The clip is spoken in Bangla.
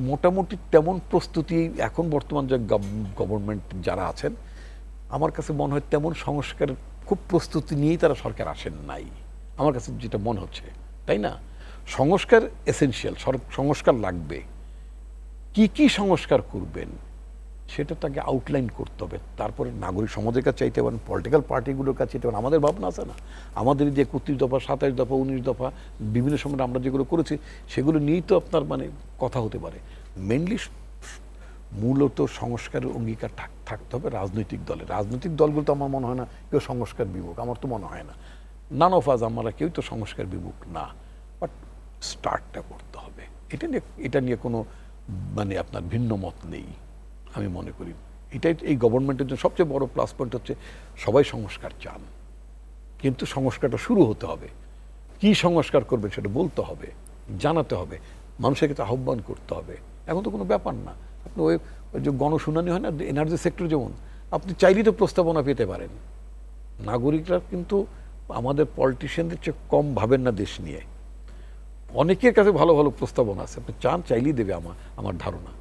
মোটামুটি তেমন প্রস্তুতি এখন বর্তমান যে গভর্নমেন্ট যারা আছেন, আমার কাছে মনে হয় তেমন সংস্কার খুব প্রস্তুতি নিয়েই তারা সরকার আসেন নাই, আমার কাছে যেটা মনে হচ্ছে, তাই না? সংস্কার এসেনশিয়াল, সংস্কার লাগবে। কি কি সংস্কার করবেন সেটা তাকে আউটলাইন করতে হবে, তারপরে নাগরিক সমাজের কাছে চাইতে পারেন, পলিটিক্যাল পার্টিগুলোর কাছে চাইতে পারেন। আমাদের ভাবনা আছে না, আমাদের যে 31 দফা, 27 দফা, 19 দফা বিভিন্ন সময় আমরা যেগুলো করেছি সেগুলো নিয়েই তো আপনার মানে কথা হতে পারে। মেনলি মূলত সংস্কারের অঙ্গীকার থাকতে হবে রাজনৈতিক দলের। রাজনৈতিক দলগুলো তো আমার মনে হয় না কেউ সংস্কার বিমুখ, আমার তো মনে হয় না। নান অফ আজ, আমরা কেউই তো সংস্কার বিমুখ না, বাট স্টার্টটা করতে হবে। এটা নিয়ে কোনো মানে আপনার ভিন্ন মত নেই আমি মনে করি। এটাই এই গভর্নমেন্টের জন্য সবচেয়ে বড় প্লাস পয়েন্ট হচ্ছে সবাই সংস্কার চান, কিন্তু সংস্কারটা শুরু হতে হবে। কি সংস্কার করবে সেটা বলতে হবে, জানাতে হবে, মানুষের কাছে আহ্বান করতে হবে। এখন তো কোনো ব্যাপার না, আপনি ওই যে গণশুনানি হয় না এনার্জি সেক্টর, যেমন আপনি চাইলেই তো প্রস্তাবনা পেতে পারেন। নাগরিকরা কিন্তু আমাদের পলিটিশিয়ানদের চেয়ে কম ভাবেন না দেশ নিয়ে। অনেকের কাছে ভালো ভালো প্রস্তাবনা আছে, আপনি চান চাইলেই দেবে আমার ধারণা।